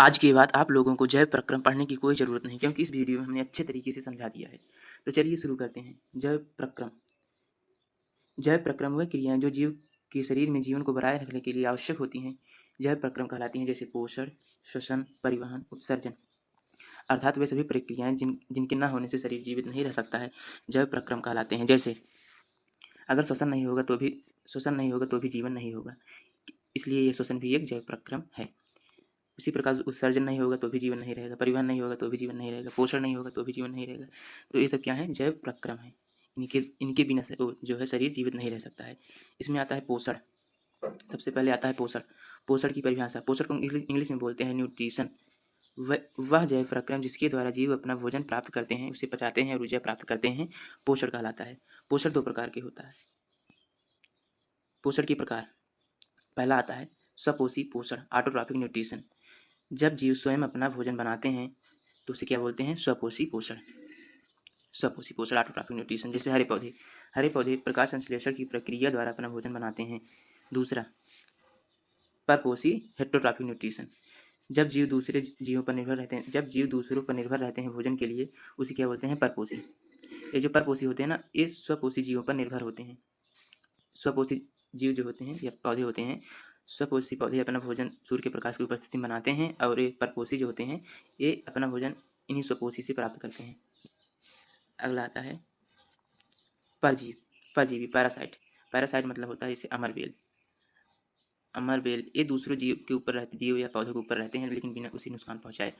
आज के बाद आप लोगों को जैव प्रक्रम पढ़ने की कोई ज़रूरत नहीं, क्योंकि इस वीडियो में हमने अच्छे तरीके से समझा दिया है। तो चलिए शुरू करते हैं। जैव प्रक्रम। जैव प्रक्रम वह क्रियाएं जो जीव के शरीर में जीवन को बनाए रखने के लिए आवश्यक होती हैं, जैव प्रक्रम कहलाती हैं, जैसे पोषण, श्वसन, परिवहन, उत्सर्जन। अर्थात वे सभी प्रक्रियाएं जिनके न होने से शरीर जीवित नहीं रह सकता है, जैव प्रक्रम कहलाते हैं। जैसे अगर श्वसन नहीं होगा तो भी जीवन नहीं होगा, इसलिए ये श्वसन भी एक जैव प्रक्रम है। उसी प्रकार उत्सर्जन नहीं होगा तो भी जीवन नहीं रहेगा, परिवहन नहीं होगा तो भी जीवन नहीं रहेगा, पोषण नहीं होगा तो भी जीवन नहीं रहेगा। तो ये सब क्या है? जैव प्रक्रम है। इनके बिना जो है शरीर जीवित नहीं रह सकता है। इसमें आता है पोषण। सबसे पहले आता है पोषण। पोषण की परिभाषा, पोषण को इंग्लिश में बोलते हैं न्यूट्रिशन। वह जैव प्रक्रम जिसके द्वारा जीव अपना भोजन प्राप्त करते हैं, उसे पचाते हैं और ऊर्जा प्राप्त करते हैं, पोषण कहलाता है। पोषण दो प्रकार के होता है। पोषण के प्रकार, पहला आता है स्वपोषी पोषण, ऑटोट्रॉफिक न्यूट्रिशन। जब जीव स्वयं अपना भोजन बनाते हैं तो उसे क्या बोलते हैं? स्वपोषी पोषण। स्वपोषी पोषण, ऑटोट्रॉफिक न्यूट्रिशन। जैसे हरे पौधे प्रकाश संश्लेषण की प्रक्रिया द्वारा अपना भोजन बनाते हैं। दूसरा, परपोषी हेटेरोट्रॉफिक न्यूट्रिशन। जब जीव दूसरे जीवों पर निर्भर रहते हैं, जब जीव दूसरों पर निर्भर रहते हैं भोजन के लिए, उसे क्या बोलते हैं? परपोषी। ये जो परपोषी होते हैं ना, ये स्वपोषी जीवों पर निर्भर होते हैं। स्वपोषी जीव जो होते हैं या पौधे होते हैं, स्वपोषी पौधे अपना भोजन सूर्य के प्रकाश की उपस्थिति में बनाते हैं, और ये परपोषी जो होते हैं ये अपना भोजन इन्हीं स्वपोषी से प्राप्त करते हैं। अगला आता है परजीवी, पैरासाइट। पैरासाइट मतलब होता है जैसे अमरबेल ये दूसरों जीव के ऊपर रहते, जीव या पौधों के ऊपर रहते हैं, लेकिन बिना उसी नुकसान पहुँचाए।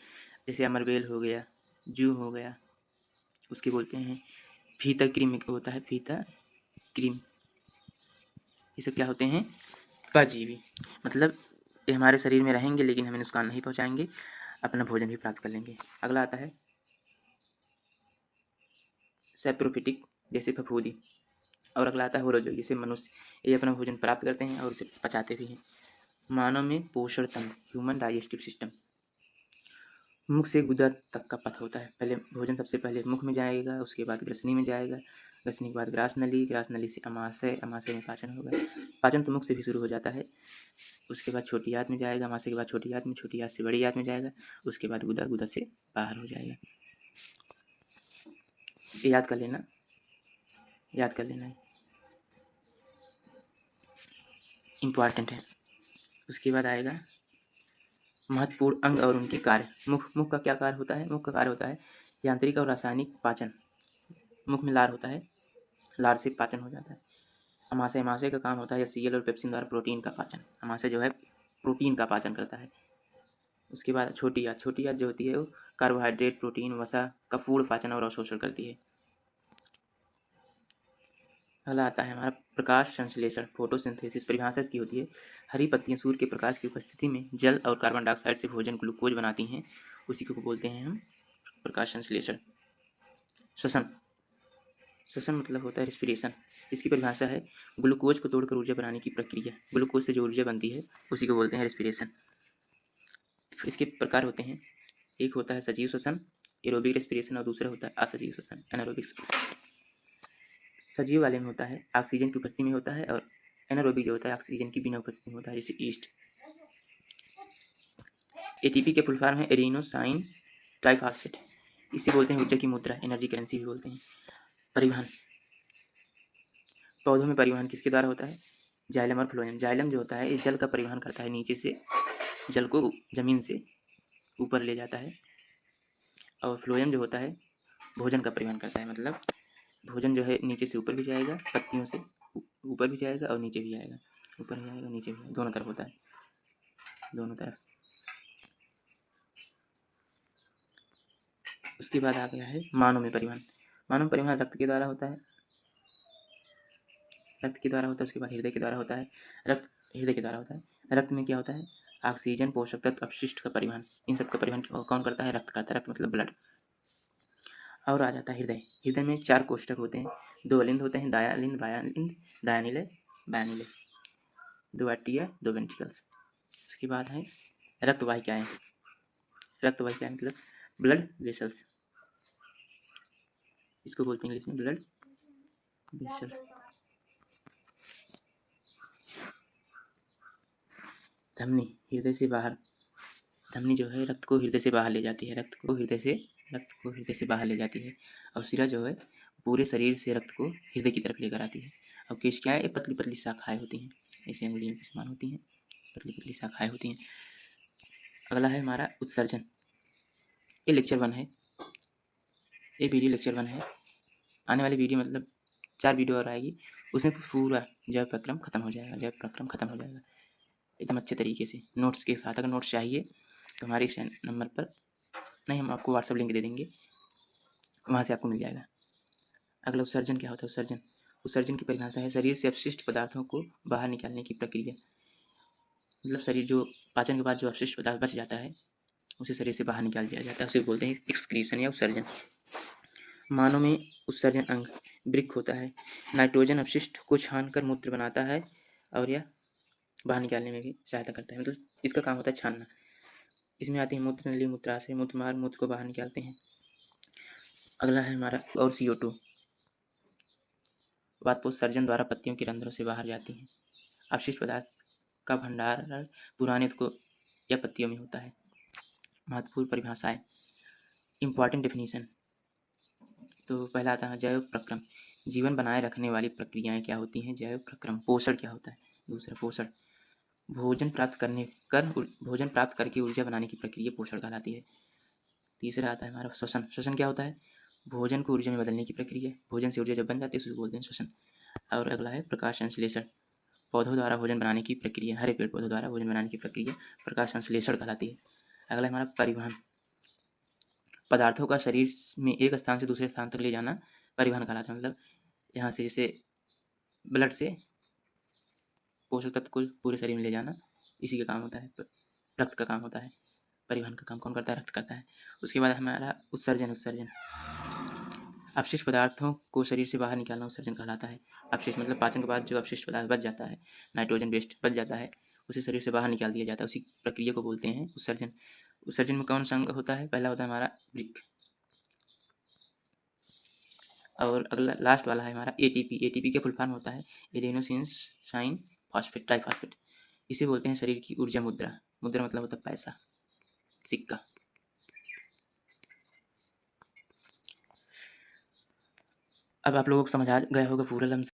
जैसे अमरबेल हो गया, जू हो गया, उसके बोलते हैं फीता क्रीम होता है, फीता क्रीम। ये सब क्या होते हैं? परजीवी। मतलब ये हमारे शरीर में रहेंगे लेकिन हमें नुकसान नहीं पहुंचाएंगे, अपना भोजन भी प्राप्त कर लेंगे। अगला आता है सैप्रोफिटिक, जैसे फफूंदी। और अगला आता है होरोजोई, जैसे मनुष्य। ये अपना भोजन प्राप्त करते हैं और उसे पचाते भी हैं। मानव में पोषण तंत्र, ह्यूमन डाइजेस्टिव सिस्टम। मुख से गुदा तक का पथ होता है। पहले भोजन सबसे पहले मुख में जाएगा, उसके बाद ग्रसनी में जाएगा, ग्रसनी के बाद ग्रास नली से अमाशय, अमाशय में पाचन होगा। पाचन तो मुख से भी शुरू हो जाता है। उसके बाद छोटी आंत में जाएगा, अमाशय के बाद छोटी आंत में, छोटी आंत से बड़ी आंत में जाएगा, उसके बाद गुदा, गुदा से बाहर हो जाएगा। ये याद कर लेना है, इम्पॉर्टेंट है। उसके बाद आएगा महत्वपूर्ण अंग और उनके कार्य। मुख का क्या कार्य होता है? मुख का कार्य होता है यांत्रिक और रासायनिक पाचन। मुख में लार होता है, लार से पाचन हो जाता है। अमाशय का काम होता है सीएल और पेप्सिन द्वारा प्रोटीन का पाचन। अमाशय जो है प्रोटीन का पाचन करता है। उसके बाद छोटी आंत जो होती है वो कार्बोहाइड्रेट, प्रोटीन, वसा का पूर्ण पाचन और अवशोषण करती है। अगला आता है हमारा प्रकाश संश्लेषण, फोटोसिंथेसिस। परिभाषा इसकी होती है हरी पत्तियां सूर्य के प्रकाश की उपस्थिति में जल और कार्बन डाइऑक्साइड से भोजन ग्लूकोज बनाती हैं, उसी को बोलते हैं हम प्रकाश संश्लेषण। श्वसन मतलब होता है रिस्पिरेशन। इसकी परिभाषा है ग्लूकोज को तोड़कर ऊर्जा बनाने की प्रक्रिया। ग्लूकोज से जो ऊर्जा बनती है उसी को बोलते हैं रिस्पिरेशन। इसके प्रकार होते हैं, एक होता है सजीव श्वसन, एरोबिक रेस्पिरेशन, और दूसरा होता है असजीव श्वसन, एनारोबिक। सजीव वाले में होता है ऑक्सीजन की उपस्थिति में होता है, और एनारोबिक जो होता है ऑक्सीजन की बिना उपस्थिति में होता है, जैसे ईस्ट। एटीपी के फुल फॉर्म है एडिनोसाइन ट्राइफॉस्फेट। इसे बोलते हैं ऊर्जा की मुद्रा, एनर्जी करेंसी भी बोलते हैं। परिवहन, पौधों में परिवहन किसके द्वारा होता है? जाइलम और फ्लोएम। जाइलम जो होता है ये जल का परिवहन करता है, नीचे से जल को जमीन से ऊपर ले जाता है, और फ्लोएम जो होता है भोजन का परिवहन करता है। मतलब भोजन जो है नीचे से ऊपर भी जाएगा, पत्तियों से ऊपर भी जाएगा और नीचे भी आएगा, ऊपर भी जाएगा नीचे भी, दोनों तरफ होता है, दोनों तरफ। उसके बाद आ गया है मानव में परिवहन। मानव परिवहन रक्त के द्वारा होता है, उसके बाद हृदय के द्वारा होता है। रक्त में क्या होता है? ऑक्सीजन, पोषक तत्व, अपशिष्ट का परिवहन। इन सब का परिवहन कौन करता है? रक्त करता है। रक्त मतलब ब्लड। और आ जाता है हृदय। हृदय में 4 कोष्ठक होते हैं, 2 अलिंद होते हैं, दायालिंद, बायालिंद, बायानिलय, 2 आर्टिया, 2 वेंट्रिकल्स। उसके बाद है रक्तवाहिकाएं। मतलब ब्लड वेसल्स, इसको बोलते हैं इंग्लिश में ब्लड वेसल्स। धमनी, हृदय से बाहर धमनी जो है रक्त को हृदय से बाहर ले जाती है, रक्त को हृदय से बाहर ले जाती है। और शिरा जो है पूरे शरीर से रक्त को हृदय की तरफ लेकर आती है। और केशिकाएँ पतली पतली शाखाएँ होती हैं, ऐसे अंगुलियों के समान होती हैं, पतली पतली शाखाएँ होती हैं। अगला है हमारा उत्सर्जन। ये लेक्चर 1 है, ये वीडियो लेक्चर 1 है। आने वाली वीडियो मतलब 4 वीडियो और आएगी, उसमें पूरा जैव प्रक्रम खत्म हो जाएगा, जैव प्रक्रम खत्म हो जाएगा एकदम अच्छे तरीके से नोट्स के साथ। अगर नोट्स चाहिए तो हमारे इस नंबर पर, नहीं हम आपको व्हाट्सएप लिंक दे देंगे, वहाँ से आपको मिल जाएगा। अगला उत्सर्जन क्या होता है? उत्सर्जन की परिभाषा है शरीर से अपशिष्ट पदार्थों को बाहर निकालने की प्रक्रिया। मतलब शरीर जो पाचन के बाद जो अपशिष्ट पदार्थ बच जाता है उसे शरीर से बाहर निकाल दिया जाता है, उसे बोलते हैं एक्सक्रीशन या उत्सर्जन। मानव में उत्सर्जन अंग वृक्क होता है, नाइट्रोजन अपशिष्ट को छानकर मूत्र बनाता है और यह बाहर निकालने में भी सहायता करता है। मतलब इसका काम होता है छानना। इसमें आती है मूत्र नली, मूत्राशय, मूत्रमार्ग, मूत्र को बाहर निकालते हैं। अगला है हमारा और CO2। वातोत्सर्जन द्वारा पत्तियों के रंध्रों से बाहर जाती हैं। अपशिष्ट पदार्थ का भंडारण पुराने को या पत्तियों में होता है। महत्वपूर्ण परिभाषाएं, इम्पॉर्टेंट डेफिनीशन। तो पहला आता है जैव प्रक्रम, जीवन बनाए रखने वाली प्रक्रियाएं क्या होती हैं? जैव प्रक्रम। पोषण क्या होता है? दूसरा पोषण, भोजन प्राप्त करके ऊर्जा बनाने की प्रक्रिया पोषण कहलाती है। तीसरा आता है हमारा श्वसन। श्वसन क्या होता है? भोजन को ऊर्जा में बदलने की प्रक्रिया, भोजन से ऊर्जा जब बन जाती है उसे बोलते हैं श्वसन। और अगला है प्रकाश संश्लेषण, पौधों द्वारा भोजन बनाने की प्रक्रिया, हरे पेड़ पौधों द्वारा भोजन बनाने की प्रक्रिया प्रकाश संश्लेषण कहलाती है। अगला है हमारा परिवहन, पदार्थों का शरीर में एक स्थान से दूसरे स्थान तक ले जाना परिवहन कहलाता है। मतलब यहाँ से जैसे ब्लड से पोषक तत्व को पूरे शरीर में ले जाना, इसी का काम होता है, रक्त का काम होता है। परिवहन का काम कौन करता है? रक्त करता है। उसके बाद हमारा उत्सर्जन। अपशिष्ट पदार्थों को शरीर से बाहर निकालना उत्सर्जन कहलाता है। अपशिष्ट मतलब पाचन के बाद जो अपशिष्ट पदार्थ बच जाता है, नाइट्रोजन वेस्ट बच जाता है, उसे शरीर से बाहर निकाल दिया जाता है, उसी प्रक्रिया को बोलते हैं उत्सर्जन। उत्सर्जन में कौन सा अंग होता है? पहला होता है हमारा वृक्क। और अगला लास्ट वाला है हमारा ATP। ATP का फुल फॉर्म होता है एडेनोसिन फॉस्फेट ट्राइफॉस्फेट। इसे बोलते हैं शरीर की ऊर्जा मुद्रा। मुद्रा मतलब होता है पैसा, सिक्का। अब आप लोगों को समझ आ गया होगा पूरा लमसम।